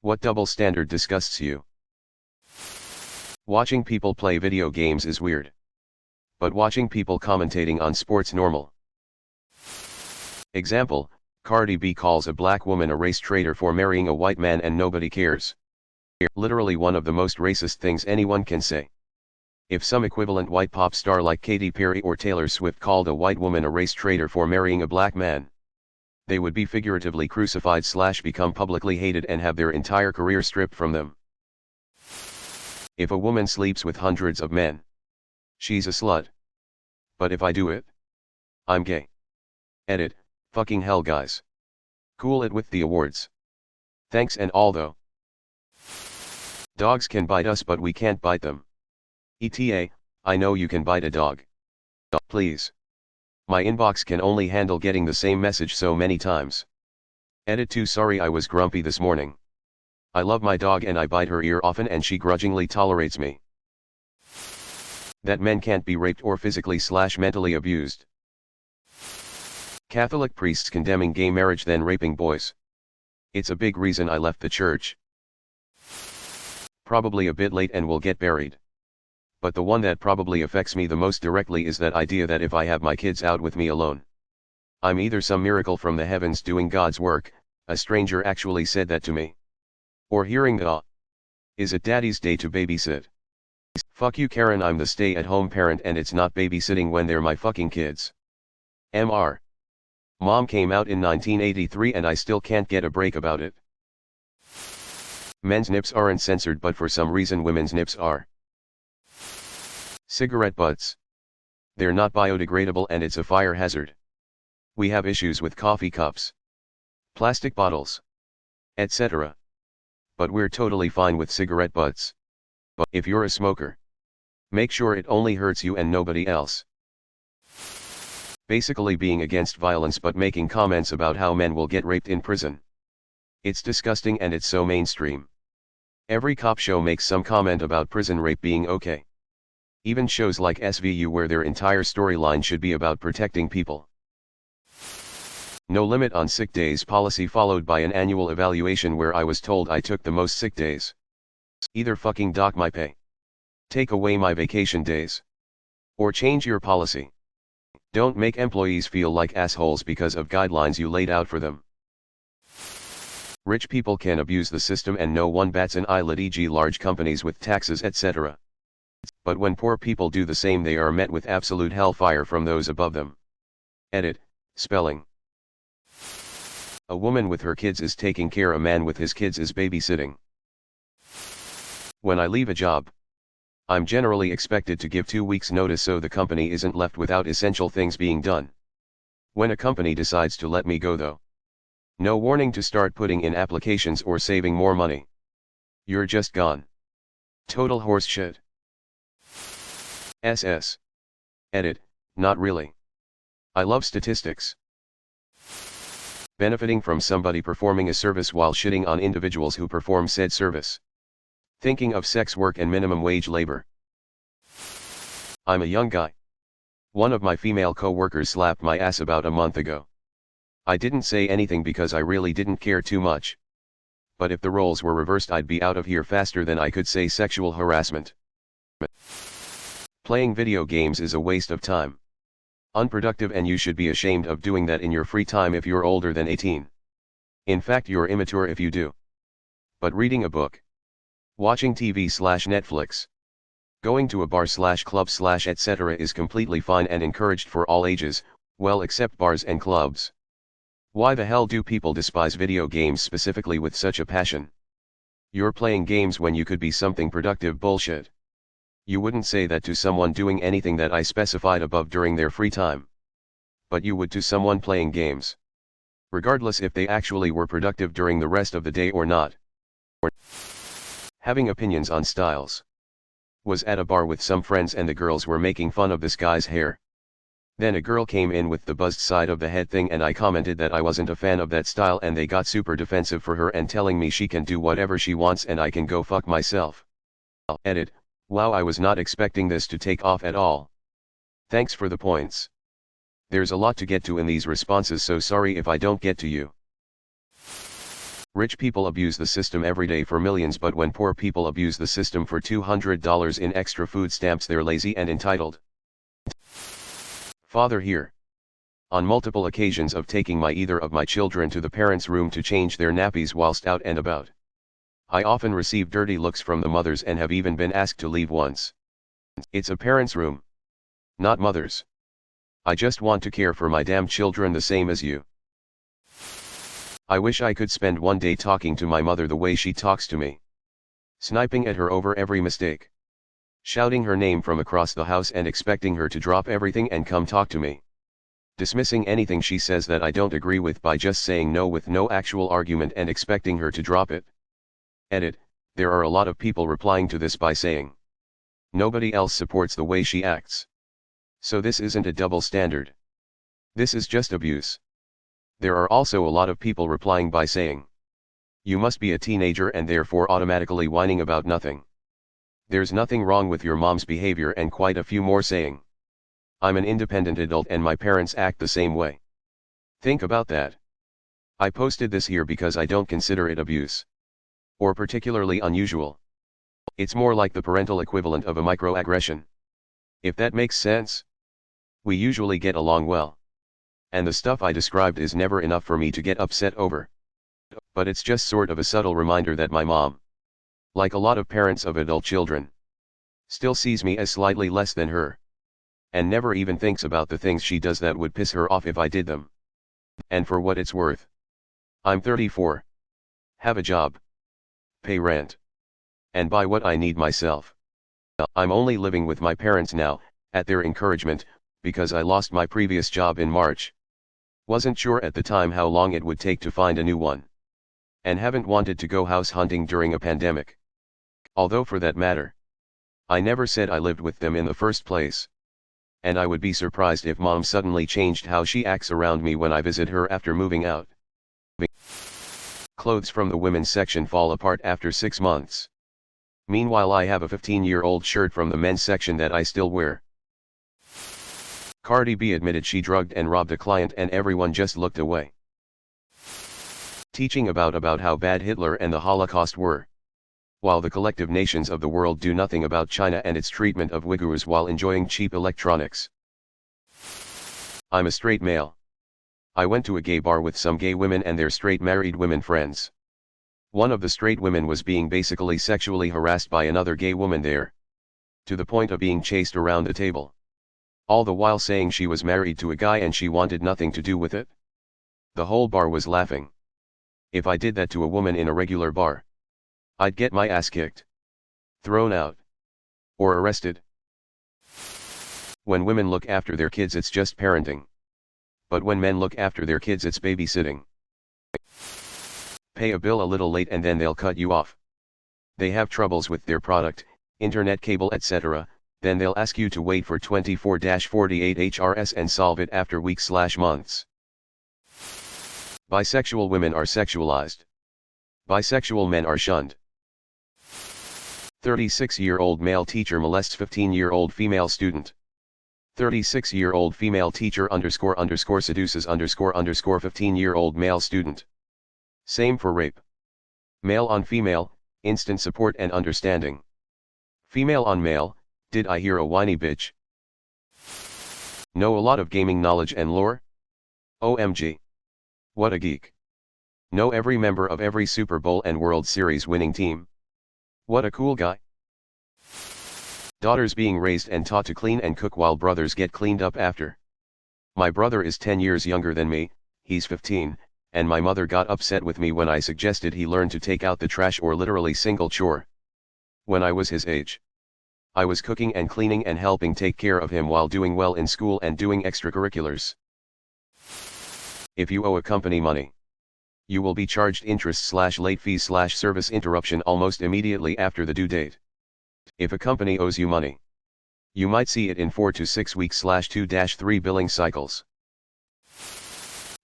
What double standard disgusts you? Watching people play video games is weird. But watching people commentating on sports normal. Example, Cardi B calls a black woman a race traitor for marrying a white man and nobody cares. Literally one of the most racist things anyone can say. If some equivalent white pop star like Katy Perry or Taylor Swift called a white woman a race traitor for marrying a black man, they would be figuratively crucified / become publicly hated and have their entire career stripped from them. If a woman sleeps with hundreds of men, she's a slut. But if I do it, I'm gay. Edit, fucking hell guys. Cool it with the awards. Thanks and all though. Dogs can bite us but we can't bite them. ETA, I know you can bite a dog. Please. My inbox can only handle getting the same message so many times. Edit 2 Sorry I was grumpy this morning. I love my dog and I bite her ear often and she grudgingly tolerates me. That men can't be raped or physically / mentally abused. Catholic priests condemning gay marriage then raping boys. It's a big reason I left the church. Probably a bit late and will get buried. But the one that probably affects me the most directly is that idea that if I have my kids out with me alone, I'm either some miracle from the heavens doing God's work, a stranger actually said that to me. Or hearing the is it daddy's day to babysit? Fuck you Karen, I'm the stay-at-home parent and it's not babysitting when they're my fucking kids. Mr. Mom came out in 1983 and I still can't get a break about it. Men's nips aren't censored but for some reason women's nips are. Cigarette butts. They're not biodegradable and it's a fire hazard. We have issues with coffee cups, plastic bottles, etc. But we're totally fine with cigarette butts. But if you're a smoker, make sure it only hurts you and nobody else. Basically being against violence but making comments about how men will get raped in prison. It's disgusting and it's so mainstream. Every cop show makes some comment about prison rape being okay. Even shows like SVU where their entire storyline should be about protecting people. No limit on sick days policy followed by an annual evaluation where I was told I took the most sick days. Either fucking dock my pay, take away my vacation days, or change your policy. Don't make employees feel like assholes because of guidelines you laid out for them. Rich people can abuse the system and no one bats an eyelid, e.g. large companies with taxes etc. But when poor people do the same they are met with absolute hellfire from those above them. Edit, spelling. A woman with her kids is taking care, a man with his kids is babysitting. When I leave a job, I'm generally expected to give 2 weeks notice so the company isn't left without essential things being done. When a company decides to let me go though, no warning to start putting in applications or saving more money. You're just gone. Total horseshit. SS. Edit, not really. I love statistics. Benefiting from somebody performing a service while shitting on individuals who perform said service. Thinking of sex work and minimum wage labor. I'm a young guy. One of my female co-workers slapped my ass about a month ago. I didn't say anything because I really didn't care too much. But if the roles were reversed I'd be out of here faster than I could say sexual harassment. Playing video games is a waste of time. Unproductive and you should be ashamed of doing that in your free time if you're older than 18. In fact you're immature if you do. But reading a book, watching TV / Netflix, going to a bar / club / etc. is completely fine and encouraged for all ages, well except bars and clubs. Why the hell do people despise video games specifically with such a passion? You're playing games when you could be something productive. Bullshit. You wouldn't say that to someone doing anything that I specified above during their free time. But you would to someone playing games. Regardless if they actually were productive during the rest of the day or not. Having opinions on styles. Was at a bar with some friends and the girls were making fun of this guy's hair. Then a girl came in with the buzzed side of the head thing and I commented that I wasn't a fan of that style and they got super defensive for her and telling me she can do whatever she wants and I can go fuck myself. Edit. Wow, I was not expecting this to take off at all. Thanks for the points. There's a lot to get to in these responses, so sorry if I don't get to you. Rich people abuse the system every day for millions, but when poor people abuse the system for $200 in extra food stamps, they're lazy and entitled. Father here. On multiple occasions of taking either of my children to the parents' room to change their nappies whilst out and about, I often receive dirty looks from the mothers and have even been asked to leave once. It's a parent's room, not mother's. I just want to care for my damn children the same as you. I wish I could spend one day talking to my mother the way she talks to me. Sniping at her over every mistake. Shouting her name from across the house and expecting her to drop everything and come talk to me. Dismissing anything she says that I don't agree with by just saying no with no actual argument and expecting her to drop it. Edit, there are a lot of people replying to this by saying, nobody else supports the way she acts. So this isn't a double standard. This is just abuse. There are also a lot of people replying by saying, you must be a teenager and therefore automatically whining about nothing. There's nothing wrong with your mom's behavior, and quite a few more saying, I'm an independent adult and my parents act the same way. Think about that. I posted this here because I don't consider it abuse. Or particularly unusual. It's more like the parental equivalent of a microaggression. If that makes sense. We usually get along well. And the stuff I described is never enough for me to get upset over. But it's just sort of a subtle reminder that my mom, like a lot of parents of adult children, still sees me as slightly less than her. And never even thinks about the things she does that would piss her off if I did them. And for what it's worth, I'm 34. Have a job. Pay rent. And buy what I need myself. I'm only living with my parents now, at their encouragement, because I lost my previous job in March. Wasn't sure at the time how long it would take to find a new one. And haven't wanted to go house hunting during a pandemic. Although for that matter, I never said I lived with them in the first place. And I would be surprised if mom suddenly changed how she acts around me when I visit her after moving out. Clothes from the women's section fall apart after 6 months. Meanwhile, I have a 15-year-old shirt from the men's section that I still wear. Cardi B admitted she drugged and robbed a client and everyone just looked away. Teaching about how bad Hitler and the Holocaust were, while the collective nations of the world do nothing about China and its treatment of Uyghurs while enjoying cheap electronics. I'm a straight male. I went to a gay bar with some gay women and their straight married women friends. One of the straight women was being basically sexually harassed by another gay woman there, to the point of being chased around the table. All the while saying she was married to a guy and she wanted nothing to do with it. The whole bar was laughing. If I did that to a woman in a regular bar, I'd get my ass kicked, thrown out, or arrested. When women look after their kids, it's just parenting. But when men look after their kids, it's babysitting. Pay a bill a little late and then they'll cut you off. They have troubles with their product, internet cable, etc. Then they'll ask you to wait for 24-48 HRS and solve it after weeks/months. Bisexual women are sexualized. Bisexual men are shunned. 36-year-old male teacher molests 15-year-old female student. 36-year-old female teacher __ seduces _ 15-year-old male student. Same for rape. Male on female, instant support and understanding. Female on male, did I hear a whiny bitch? Know a lot of gaming knowledge and lore? OMG. What a geek. Know every member of every Super Bowl and World Series winning team. What a cool guy. Daughters being raised and taught to clean and cook while brothers get cleaned up after. My brother is 10 years younger than me, he's 15, and my mother got upset with me when I suggested he learn to take out the trash, or literally single chore. When I was his age, I was cooking and cleaning and helping take care of him while doing well in school and doing extracurriculars. If you owe a company money, you will be charged interest/late fees/service interruption almost immediately after the due date. If a company owes you money, you might see it in 4 to 6 weeks/2-3 billing cycles.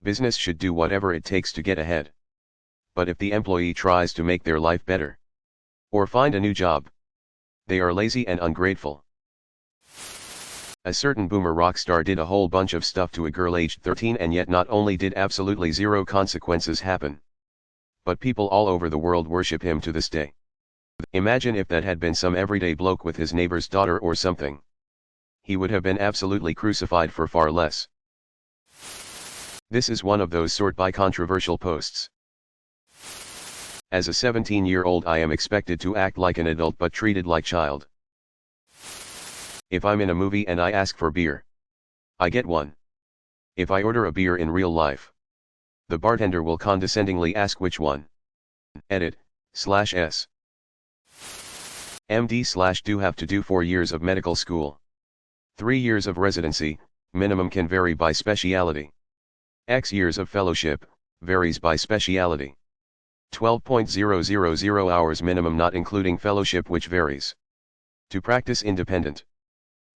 Business should do whatever it takes to get ahead. But if the employee tries to make their life better, or find a new job, they are lazy and ungrateful. A certain boomer rock star did a whole bunch of stuff to a girl aged 13, and yet not only did absolutely zero consequences happen, but people all over the world worship him to this day. Imagine if that had been some everyday bloke with his neighbor's daughter or something. He would have been absolutely crucified for far less. This is one of those sort by controversial posts. As a 17-year-old I am expected to act like an adult but treated like child. If I'm in a movie and I ask for beer, I get one. If I order a beer in real life, the bartender will condescendingly ask which one. Edit/S. MD/do have to do 4 years of medical school. 3 years of residency, minimum can vary by speciality. X years of fellowship, varies by speciality. 12.000 hours minimum not including fellowship which varies. To practice independent.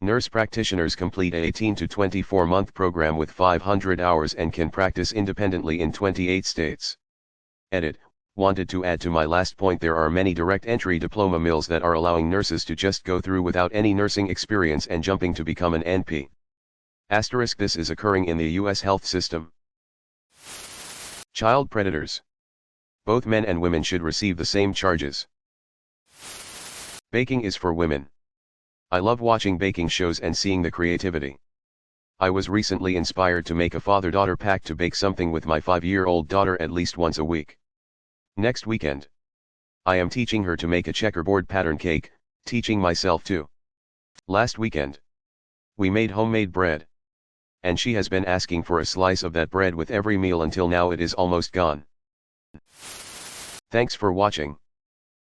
Nurse practitioners complete a 18 to 24 month program with 500 hours and can practice independently in 28 states. Edit. Wanted to add to my last point, there are many direct entry diploma mills that are allowing nurses to just go through without any nursing experience and jumping to become an NP. Asterisk, this is occurring in the US health system. Child predators. Both men and women should receive the same charges. Baking is for women. I love watching baking shows and seeing the creativity. I was recently inspired to make a father-daughter pact to bake something with my 5-year-old daughter at least once a week. Next weekend, I am teaching her to make a checkerboard pattern cake, teaching myself too. Last weekend, we made homemade bread. And she has been asking for a slice of that bread with every meal until now it is almost gone. Thanks for watching.